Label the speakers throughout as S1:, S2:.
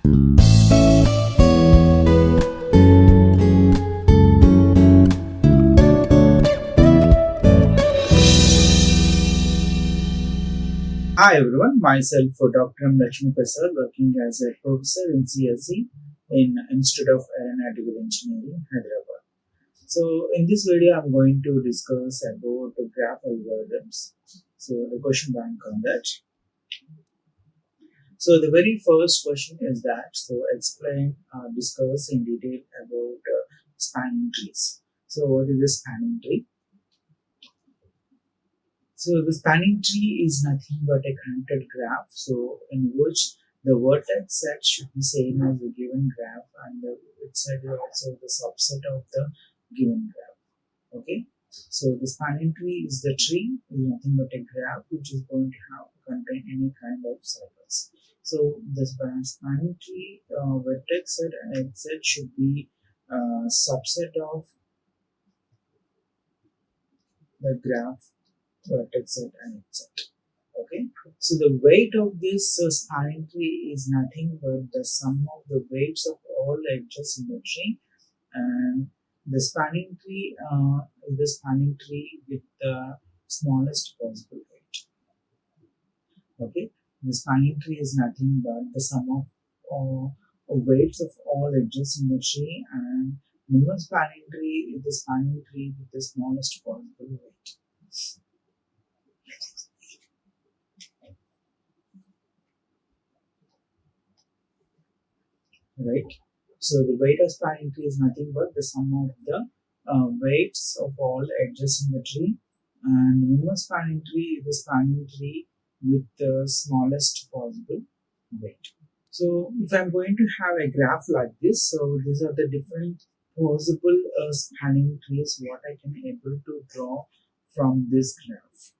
S1: Hi everyone, myself Dr. Lakshmi Prasad, working as a professor in CSE in Institute of Aeronautical Engineering, Hyderabad. So in this video, I'm going to discuss about the graph algorithms. So the question bank on that. So the very first question is that, discuss in detail about spanning trees. So what is a spanning tree? So the spanning tree is nothing but a connected graph, so in which the vertex set should be same as the given graph and the width set is also the subset of the given graph. Okay. So the spanning tree is the tree, is nothing but a graph which is going to have contain any kind of circles. So the spanning tree vertex set and edge set should be subset of the graph vertex set and edge set. Okay, so the weight of this spanning tree is nothing but the sum of the weights of all edges in the tree, and the spanning tree is the spanning tree with the smallest possible weight. Okay, the spanning tree is nothing but the sum of weights of all edges in the tree, and minimum spanning tree is the spanning tree with the smallest possible weight. Right? So the weight of spanning tree is nothing but the sum of the weights of all edges in the tree, and minimum spanning tree is the spanning tree with the smallest possible weight. So if I'm going to have a graph like this, so these are the different possible spanning trees what I can able to draw from this graph.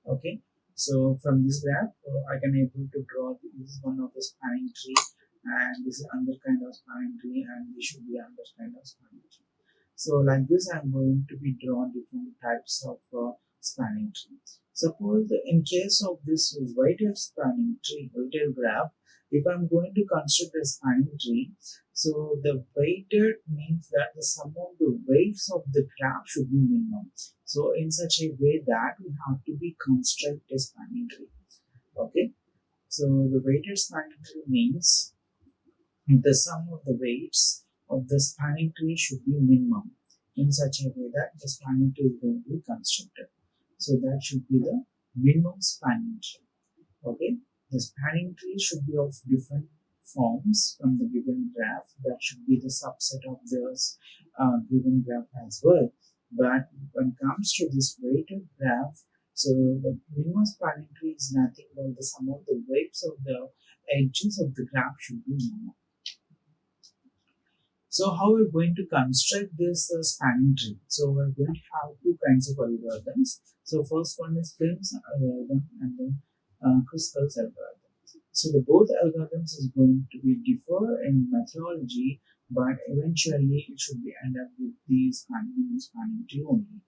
S1: Okay, so from this graph I can able to draw this is one of the spanning tree, and this is another kind of spanning tree, and this should be another kind of spanning tree. So like this I'm going to be drawn different types of spanning tree. Suppose in case of this weighted spanning tree, weighted graph, if I'm going to construct a spanning tree, so the weighted means that the sum of the weights of the graph should be minimum. So in such a way that we have to be construct a spanning tree. Okay, so the weighted spanning tree means the sum of the weights of the spanning tree should be minimum in such a way that the spanning tree is going to be constructed. So that should be the minimum spanning tree. Okay, the spanning tree should be of different forms from the given graph. That should be the subset of the given graph as well. But when it comes to this weighted graph, so the minimum spanning tree is nothing but the sum of the weights of the edges of the graph should be minimum. So how we're going to construct this spanning tree? So we're going to have two kinds of algorithms. So first one is Prim's algorithm and then Kruskal's algorithm. So the both algorithms is going to be differ in methodology, but eventually it should be end up with the spanning tree only.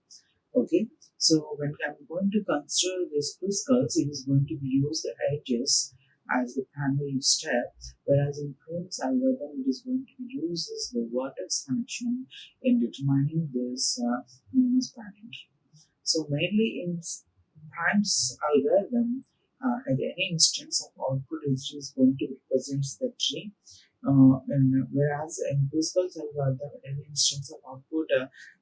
S1: Okay, so when I'm going to consider this Kruskal's, it is going to be use the edges as the primary step, whereas in Prim's algorithm, it is going to be uses the vertex connection in determining this minimum spanning tree. So mainly in Prim's algorithm, at any instance of output is going to represent the tree, and whereas in Kruskal's algorithm, at any instance of output,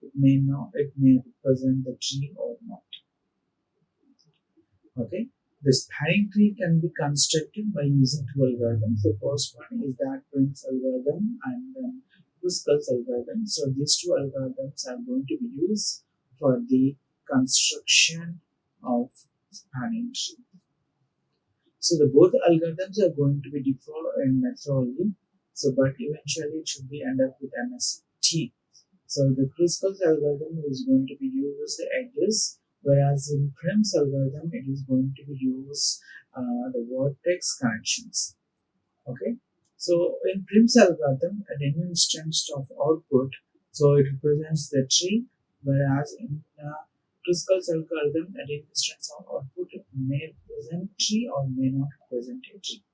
S1: it may represent the tree or not. Okay. The spanning tree can be constructed by using two algorithms. The first one is that Prim's algorithm and then Kruskal's algorithm. So these two algorithms are going to be used for the construction of spanning tree. So the both algorithms are going to be different in methodology. So but eventually it should be end up with MST. So the Kruskal's algorithm is going to be used the edges, whereas in Prim's algorithm it is going to be used the vertex connections. Okay, so in Prim's algorithm at any instance of output, so it represents the tree, whereas in Kruskal's algorithm at any instance of output it may represent tree or may not represent a tree.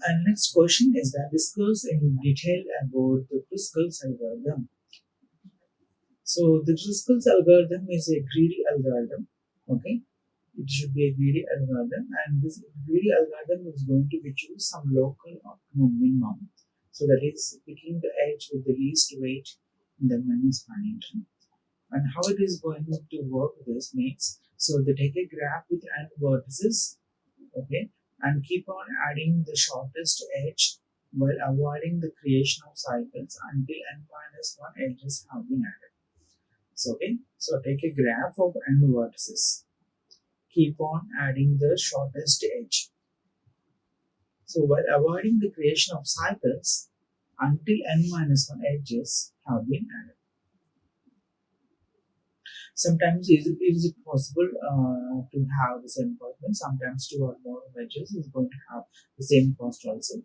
S1: And next question is that discuss in detail about the Kruskal's algorithm. So the Kruskal's algorithm is a greedy algorithm. Okay, it should be a greedy algorithm, and this greedy algorithm is going to be choose some local optimum minimum. So that is picking the edge with the least weight in the minimum spanning tree. And how it is going to work this makes, so they take a graph with n vertices, okay, and keep on adding the shortest edge while avoiding the creation of cycles until n minus 1 edges have been added. So okay, so take a graph of n vertices, keep on adding the shortest edge, so while avoiding the creation of cycles until n minus 1 edges have been added. Sometimes is it possible to have the same cost? Sometimes two or more edges is going to have the same cost also.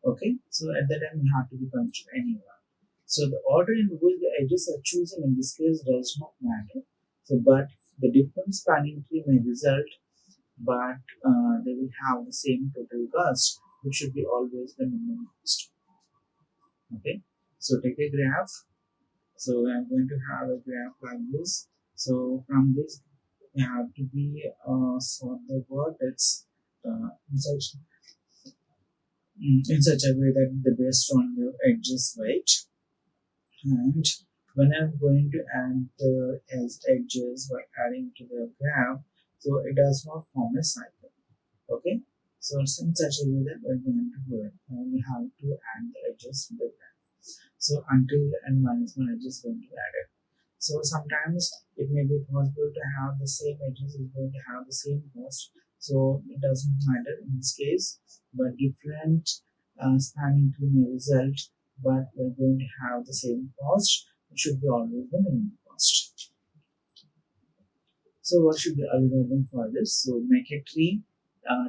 S1: Okay, so at that time you have to be considered anywhere. So the order in which the edges are chosen in this case does not matter. So, but the different spanning tree may result, but they will have the same total cost, which should be always the minimum cost. Okay, so take a graph. So I'm going to have a graph like this. So from this, you have to be sort the vertex in such a way that the based on the edges weight. And when I'm going to add the edges by adding to the graph, so it does not form a cycle. Okay, so it's in such a way that we're going to do it, and we have to add the edges to the graph. So until n minus 1 edge is going to be added. So sometimes it may be possible to have the same edges is going to have the same cost. So it doesn't matter in this case, but different spanning tree may result, but we're going to have the same cost. It should be always the minimum cost. So what should be algorithm for this? So make a tree,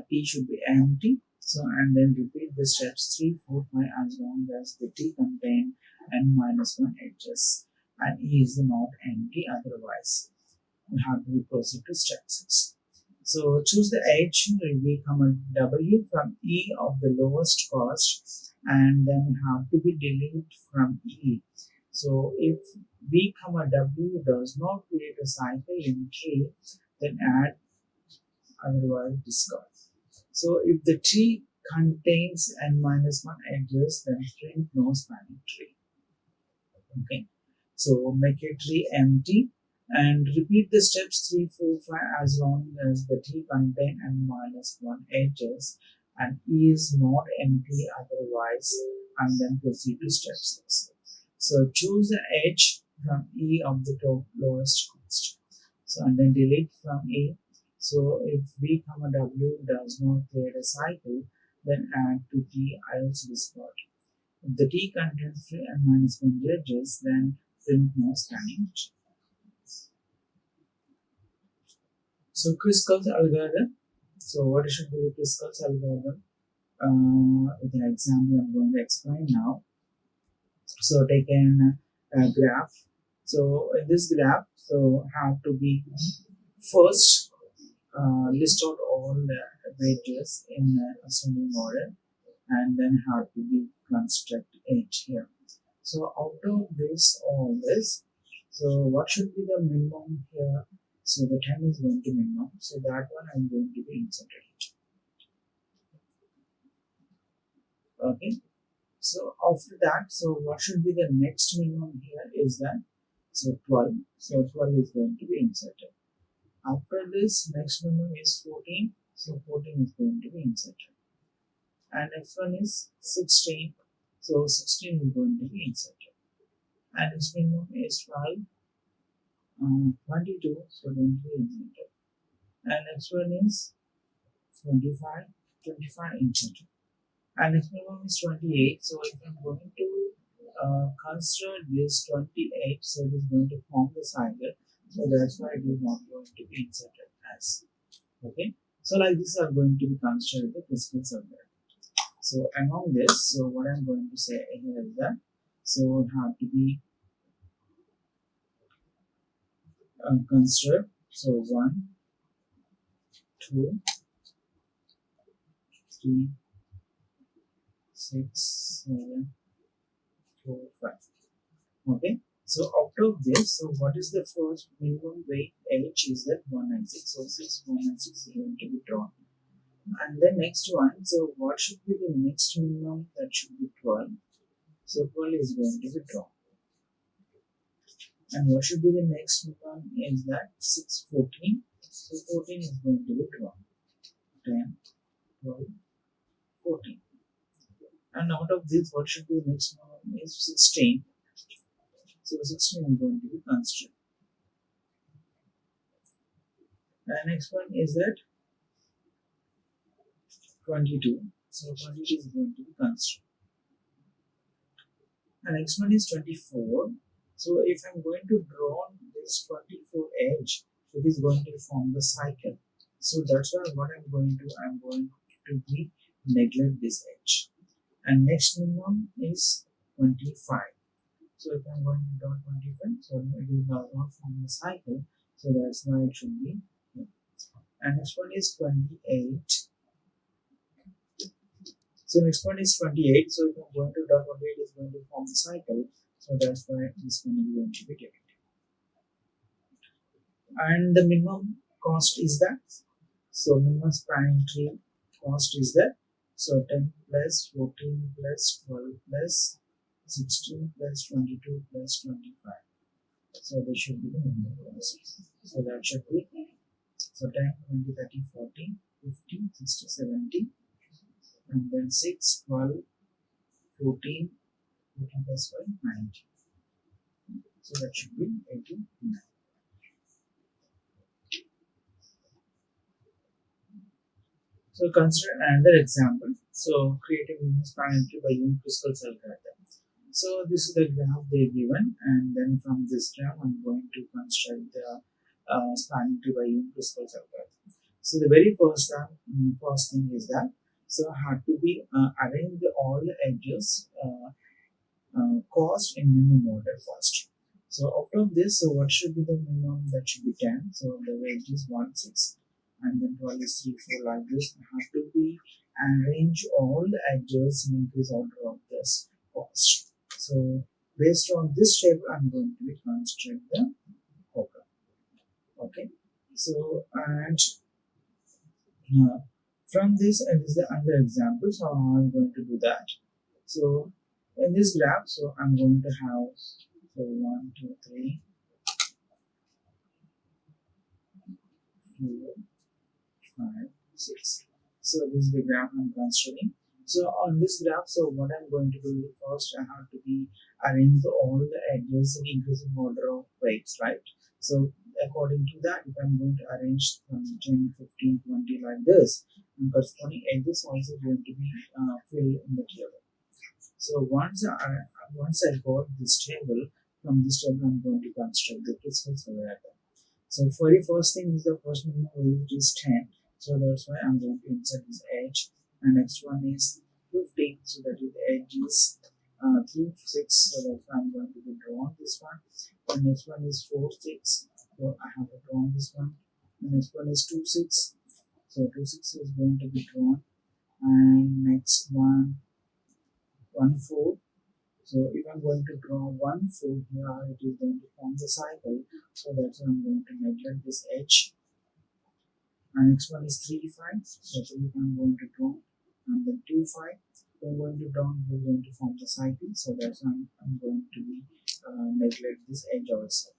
S1: T should be empty. So and then repeat the steps 3, 4, 5 as long as the T contain n minus 1 edges and E is not empty, otherwise we have to proceed to step 6. So choose the edge, we come a W from E of the lowest cost, and then we have to be delete from E. So if V comma W does not create a cycle in tree, then add, otherwise discard. So if the tree contains n minus 1 edges, then print no spanning tree. Okay, so make a tree empty and repeat the steps 3, 4, 5 as long as the tree contain n minus 1 edges and E is not empty otherwise, and then proceed to step 6. So choose the edge from E of the top lowest cost. So and then delete from E. So if V comma W does not create a cycle, then add to T else discard. If the T contains 3 n minus 1 edges, then print no spanning tree. So Kruskal's algorithm. So what should be the Kruskal's algorithm? With an example I'm going to explain now. So take an graph. So in this graph, so have to be first list out all the edges in ascending order, and then have to be construct edge here. So out of this all this, so what should be the minimum here? So the 10 is going to minimum, so that one I'm going to be inserted. Okay, so after that, so what should be the next minimum here is that, so 12, so 12 is going to be inserted. After this, next minimum is 14, so 14 is going to be inserted. And next one is 16, so 16 is going to be inserted. And next minimum is 12, 22, so 20 is inserted. And next one is 25, 25 inserted. And next minimum is 28, so if I'm going to consider this 28, so it is going to form the cycle, so that's why it is not going to be inserted as. Okay, so like this are going to be considered the Kruskal's algorithm. So among this, so what I'm going to say here is that, so we have to be considered, so 1, 2, 3, 6, 7, 4, 5. Okay. So out of this, so what is the first minimum weight H is that 196. So 196 is going to be drawn. And the next one, so what should be the next minimum? That should be 12. So 12 is going to be drawn. And what should be the next minimum is that 614. So 14 is going to be drawn. 10, 12, 14. And out of this, what should be the next minimum is 16. So 16 is going to be considered. And next one is that 22. So 22 is going to be considered. And next one is 24. So if I'm going to draw this 24 edge, it is going to form the cycle. So that's why what I'm going to be neglect this edge. And next minimum is 25. So if I'm going to draw 25, so it does not form the cycle. So that's why it should be here. And next one is 28. So next one is 28. So if I'm going to draw 28, is going to form the cycle. So that's why this one is going to be given. And the minimum cost is that. So minimum spanning tree cost is that. So 10 plus 14 plus 12 plus 16 plus 22 plus 25. So this should be the minimum cost. So that should be, so 10, 20, 30, 40, 50, 60, 70, and then 6, 12, 14, 14 plus 5, 19. So that should be 89. So consider another example. So create a minimum spanning tree by using crystal cell diagram. So this is the graph they given, and then from this graph I'm going to construct the spanning tree by using crystal cell diagram. So the very first thing is that, so I have to be arrange all the edges cost in minimum order first. So out of this, so what should be the minimum? That should be 10. So the weight is 1, 6, and then 12 is 3, 4, like this. I have to be arrange all the edges in increase order of this cost. So based on this table, I'm going to be construct the program. Okay. So and from this, and this is the other example. So I'm going to do that. So in this graph, so I'm going to have, so 1, 2, 3, 4, 5, 6. So this is the graph I'm constructing. So on this graph, so what I'm going to do first, I have to be arrange all the edges in increasing order of weights, right? So according to that, if I'm going to arrange from 10, 15, 20 like this, and corresponding edges also going to be filled in the table. So once I got this table, from this table I'm going to construct the crystal diagram. So very first thing is the first minimum weight is 10. So that's why I'm going to insert this edge. And next one is 15. So that is the edge is 3, 6. So that's why I'm going to be drawn this one. And next one is 4, 6. So I have to draw this one. The next one is 2, 6. So 2, 6 is going to be drawn. And next one 1, 4. So if I'm going to draw 1, 4 here, it is going to form the cycle. So that's why I'm going to neglect this edge. And next one is 3, 5. So 3 I'm going to draw. And then 2, 5. I'm going to draw, we're going to form the cycle. So that's why I'm going to be neglect this edge also.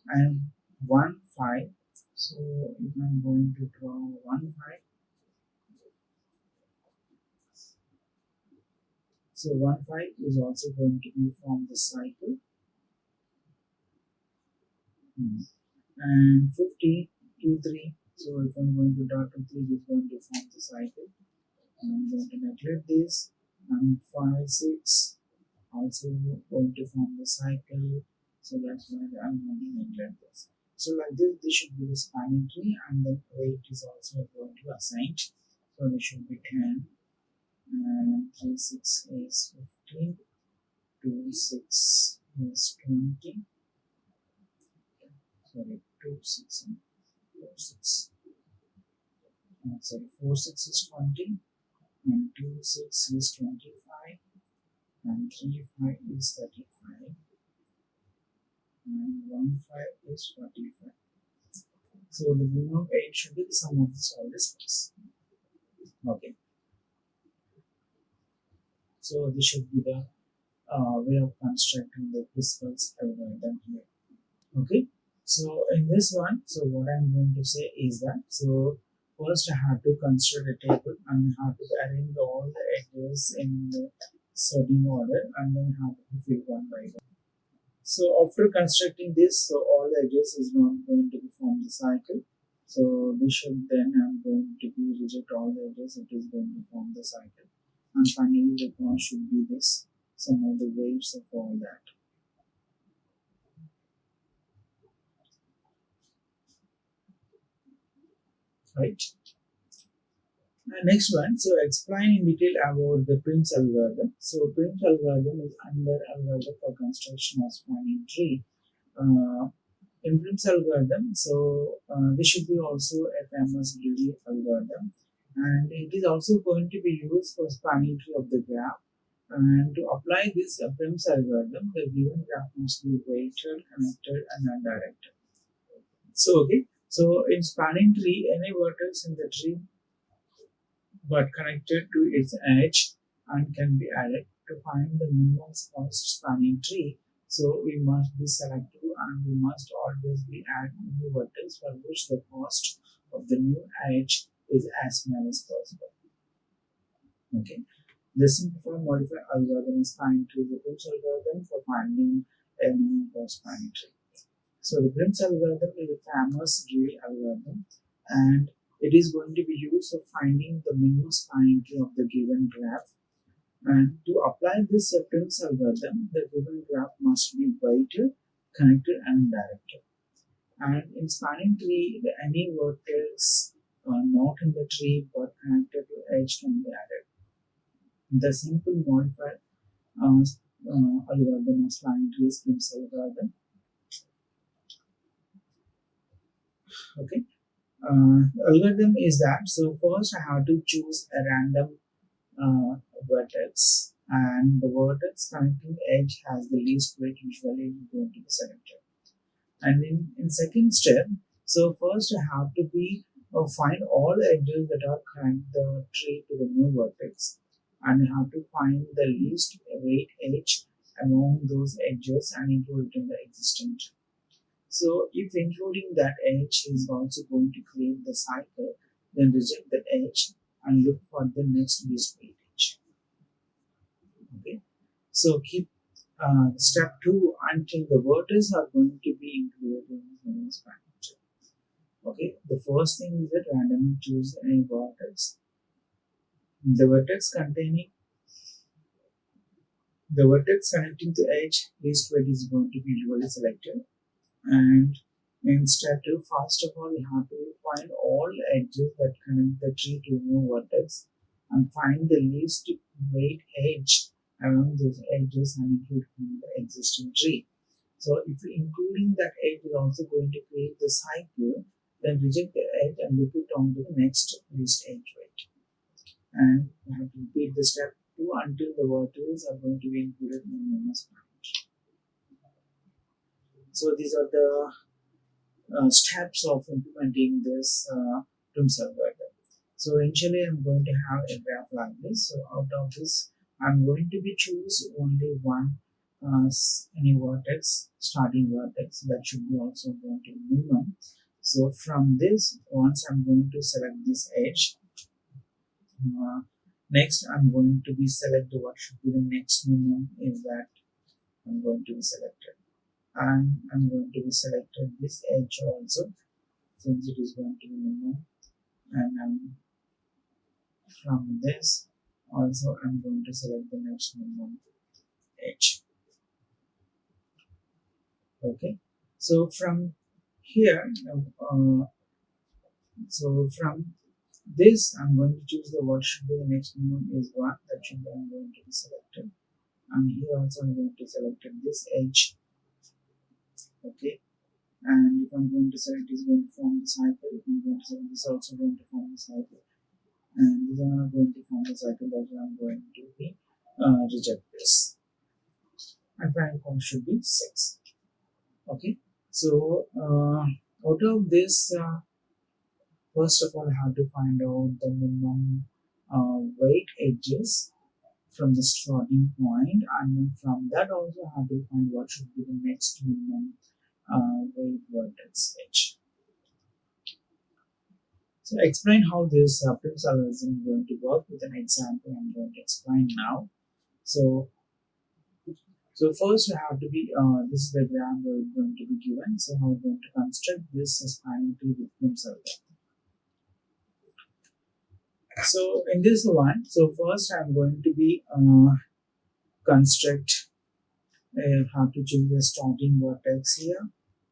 S1: And 1, 5. So if I'm going to draw 1, 5. So 1, 5 is also going to be from the cycle. And 50, 2, 3. So if I'm going to draw 2, 3, is going to form the cycle. I'm going to neglect this. And 5, 6 also going to form the cycle. So that's why I'm going to neglect this. So like this should be the spanning tree, and the weight is also going to assign. So this should be 10, and 3, 6 is 15, 2, 6 is 20. Sorry, 2, 6 and 4, 6. Sorry, 4, 6 is 20. and 2 6 is 25, and 3 5 is 35, and 1 5 is 45. So the minimum 8 should be the sum of the solid space. Okay, so this should be the way of constructing the principles algorithm here. Okay, so in this one, so what I'm going to say is that, so first I have to construct a table and have to arrange all the edges in the sorting order, and then have to fill one by one. So after constructing this, so all the edges is not going to be form the cycle. So we should then I'm going to be reject all the edges, it is going to form the cycle. And finally the point should be this, some of the waves of all that. Right. Next one, so explain in detail about the Prim's algorithm. So Prim's algorithm is under algorithm for construction of spanning tree. Uh, in Prim's algorithm, so this should be also a famous greedy algorithm, and it is also going to be used for spanning tree of the graph. And to apply this Prim's algorithm, the given graph must be weighted, connected, and undirected. So okay, so in spanning tree, any vertex in the tree but connected to its edge and can be added to find the minimum cost spanning tree. So we must be selective and we must always be add new vertex for which the cost of the new edge is as small as possible. Okay. The simplify modify algorithm is spanning tree the Prim's algorithm for finding a minimum cost spanning tree. So the Prim's algorithm is a famous tree algorithm, and it is going to be used for finding the minimum spanning tree of the given graph. And to apply this Prim's algorithm, the given graph must be weighted, connected, and directed. And in spanning tree, any vertex not in the tree but connected to edge can be added. The simple modified uh, algorithm of spanning tree is Prim's algorithm. Okay. Algorithm is that, so first I have to choose a random vertex, and the vertex connecting edge has the least weight usually going to be selected. And in second step, so first I have to be find all the edges that are connect the tree to the new vertex, and I have to find the least weight edge among those edges and include it in the existing tree. So if including that edge is also going to create the cycle, then reject the edge and look for the next least weight edge. Okay. So keep step 2 until the vertices are going to be included in the structure. Okay. The first thing is that randomly choose any vertex. The vertex containing the vertex connecting to edge least weight is going to be usually selected. And in step 2, first of all, you have to find all edges that connect the tree to a new vertex and find the least weight edge around those edges and include in the existing tree. So if including that edge is also going to create the cycle, then reject the edge and look it on the next least edge weight. And you have to repeat the step 2 until the vertices are going to be included in the minus point. So these are the steps of implementing this Prim's algorithm. So initially I'm going to have a graph like this. So out of this, I'm going to be choose only one any vertex, starting vertex that should be also going to be minimum. So from this, once I'm going to select this edge, next I'm going to be select what should be the next minimum is that I'm going to be selected, and I'm going to be selected this edge also, since it is going to be minimum, and from this also I'm going to select the next minimum edge. Okay, so from here, so from this I'm going to choose the what should be the next minimum is 1, that should be I'm going to be selected, and here also I'm going to select this edge. Okay, and if I'm going to select is going to form the cycle, if I'm going to select this also going to form the cycle. and these are not going to form the cycle. That I'm going to be reject this, and final count should be 6. Okay, so out of this, first of all, I have to find out the minimum weight edges from the starting point, and then from that also I have to find what should be the next minimum weight vertex edge. So explain how this Prim's algorithm is going to work with an example I'm going to explain now. So first we have to be, this is the diagram we're going to be given. So how we're going to construct this spanning tree with Prim's algorithm. So in this one, so first I'm going to be construct, have to choose the starting vertex here.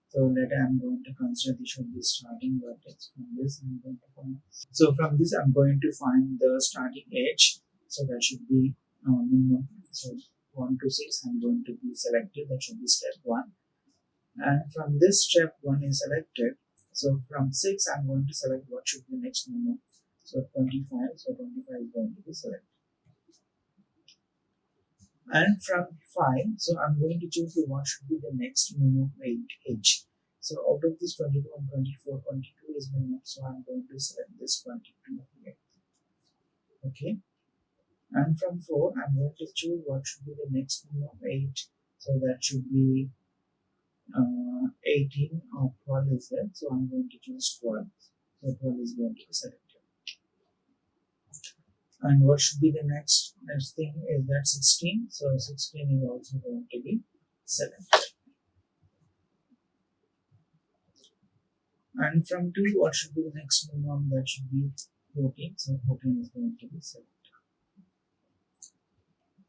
S1: So that I'm going to construct, this should be starting vertex. From this I'm going to find. So from this I'm going to find the starting edge. So that should be minimum. So 1 to 6 I'm going to be selected. That should be step 1. And from this step 1 is selected. So from 6 I'm going to select what should be the next minimum. So 25. So 25 is going to be selected. And from 5, so I'm going to choose what should be the next minimum weight edge. So out of this 22 and 24, 22 is minimum, so I'm going to select this 22 here. Okay. And from 4, I'm going to choose what should be the next minimum weight. So that should be 18 or 12 is there. So I'm going to choose 12. So 12 is going to be selected. And what should be the next thing is that 16. So 16 is also going to be selected. And from 2, what should be the next minimum? That should be 14. So 14 is going to be selected.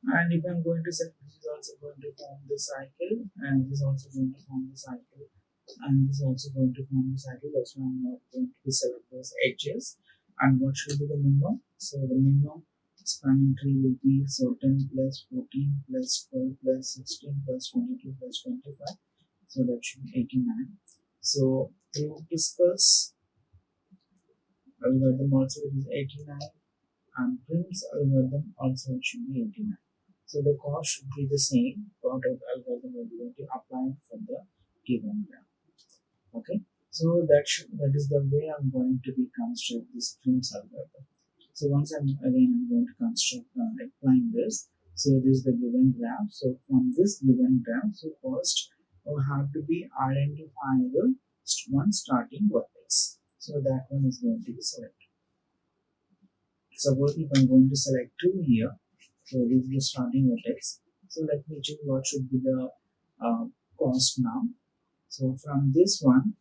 S1: And if I'm going to select, this is also going to form the cycle, and this is also going to form the cycle, and this is also going to form the cycle. That's why I'm not going to select those edges. And what should be the minimum? So the minimum spanning tree will be, so 10 plus 14 plus 12 plus 16 plus 22 plus 25. So that should be 89. So to discuss algorithm also it is 89, and Prim's algorithm also it should be 89. So the cost should be the same. What of algorithm will be going to apply for the given graph. Okay, so that is the way I'm going to be construct this Prim's algorithm. So once I'm going to construct applying this. So this is the given graph. So from this given graph, so first we have to be identify the one starting vertex. So that one is going to be selected. Suppose if I'm going to select 2 here, so this is the starting vertex. So let me choose what should be the cost now. So from this one,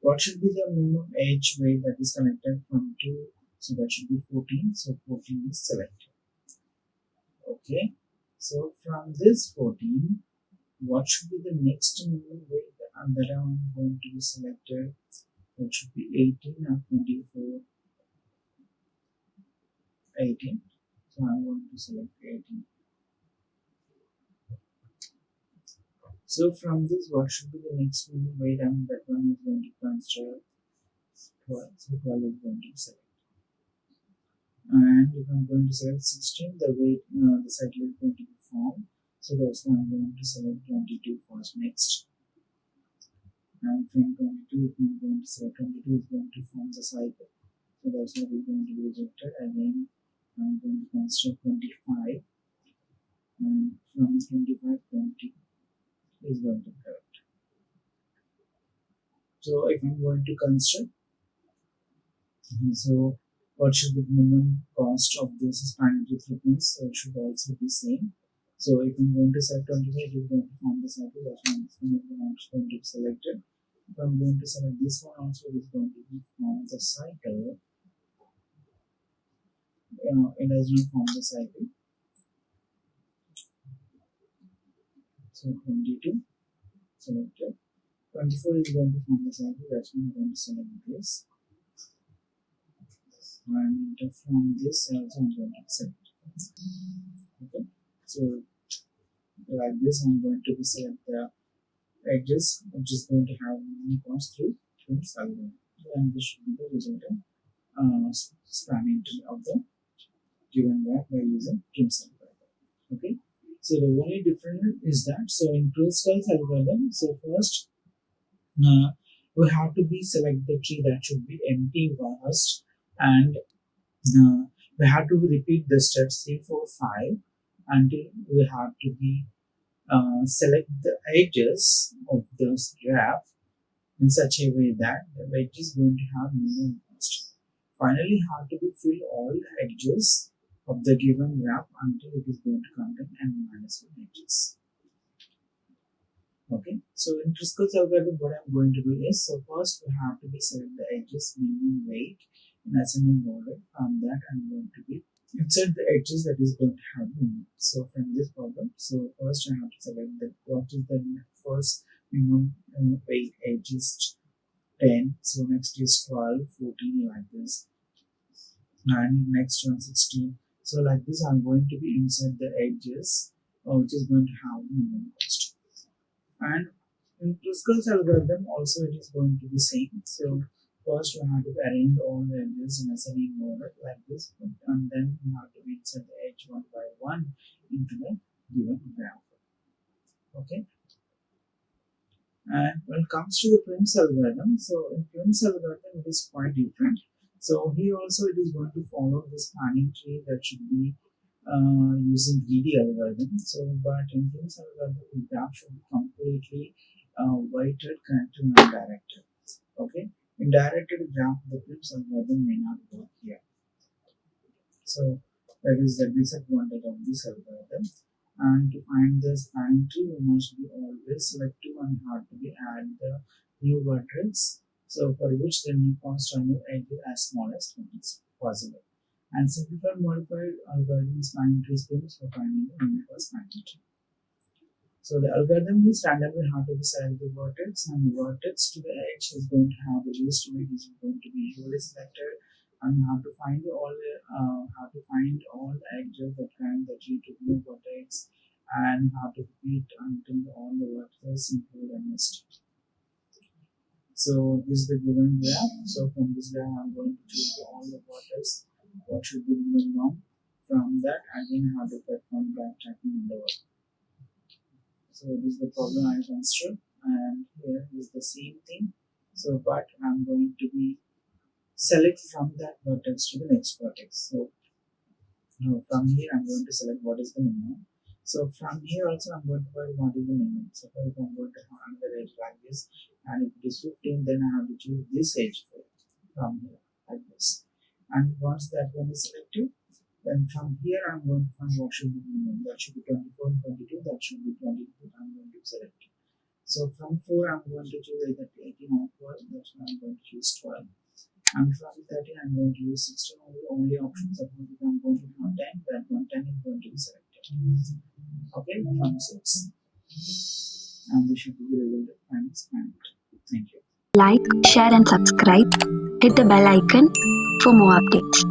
S1: what should be the minimum edge weight that is connected from 2? So that should be 14. So 14 is selected. Okay. So from this 14, what should be the next minimum weight that I'm going to be selected? That should be 18 or 24. 18. So I'm going to select 18. So from this, what should be the next minimum weight? And that one is going to consider 12. So 12 is going to be selected. And if I'm going to select 16, the weight, the cycle is going to be formed. So that's why I'm going to select 22 first next. And from 22, if I'm going to select 22, is going to form the cycle. So that's why we're going to be rejected. Again, I'm going to construct 25. And from 25, 20 is going to be correct. So if I'm going to construct, so what should be the minimum cost of this spanning tree frequency? So it should also be same. So if I'm going to select 25, it is going to form the cycle. That's why this one is going to be selected. If I'm going to select this one also, it is going to be form the cycle. It does not form the cycle. So 22 selected. 24 is going to form the cycle. That's why I'm going to select this. And from this also I'm going to select. Okay. So like this, I'm going to be select the edges, which is going to have minimum cost through Prim's algorithm. and this should be the resultant spanning tree of the given graph by using Prim's algorithm. Okay, so the only difference is that so in Prim's algorithm, so first we have to be select the tree that should be empty first, and we have to repeat the steps 3, 4, 5 until we have to be select the edges of this graph in such a way that the wedge is going to have minimum cost. Finally, have to be fill all the edges of the given graph until it is going to contain n minus 1 edges. Okay, so in Driscoll's algorithm, what I'm going to do is, so first we have to be select the edges minimum weight in ascending order. From that, I'm going to be insert the edges that is going to have minimum. So from this problem, so first I have to select the what is the first minimum weight edge is 10. So next is 12, 14 like this, and next one 16. So like this, I'm going to be insert the edges, which is going to have minimum cost. And in Driscoll's algorithm also it is going to be same. So first we have to arrange all the edges in ascending order like this, and then we have to insert the edge one by one into the given graph. Okay. And when it comes to the Prim's algorithm, so in Prim's algorithm it is quite different. So here also it is going to follow the spanning tree that should be using greedy algorithm. So, but in Prim's algorithm, the graph should be completely weighted, connected, and directed. Okay, in directed graph, the Prim's algorithm may not work here. So that is the disadvantage of this algorithm. And to find the spanning tree, we must be always selective and have to be add the new vertex. So for which the new cost on new edge is as small as possible. And simplified modified algorithm spanning tree schemes for finding the universe spanning tree. So the algorithm is randomly how to select the vertex, and the vertex to the edge is going to have the least weight is going to be usually selected, and how to find all the edges that can the tree to new vertex, and how to repeat until all the vertices include a nest. So this is the given graph. So from this graph, I'm going to choose all the vertices. What should be the minimum? From that, again, how to perform backtracking in the work. So this is the problem I consider, and here is the same thing. So, but I'm going to be select from that vertex to the next vertex. So from here, I'm going to select what is the minimum. So from here also, I'm going to find what is the minimum. So if I'm going to have another edge like this, and if it is 15, then I have to choose this edge from here like this. And once that one is selected, then from here I'm going to find what should be minimum. That should be 24 and 22. That should be 22. I'm going to select it. So from 4 I'm going to choose either 18 or 12. That's why I'm going to choose 12. And from 13 I'm going to use 16. Only option. Suppose if I'm going to have 10, that one 10 is going to be selected. Okay, from 6. And we should be the result of final spanning. Thank you.
S2: Like, share and subscribe. Hit the bell icon for more updates.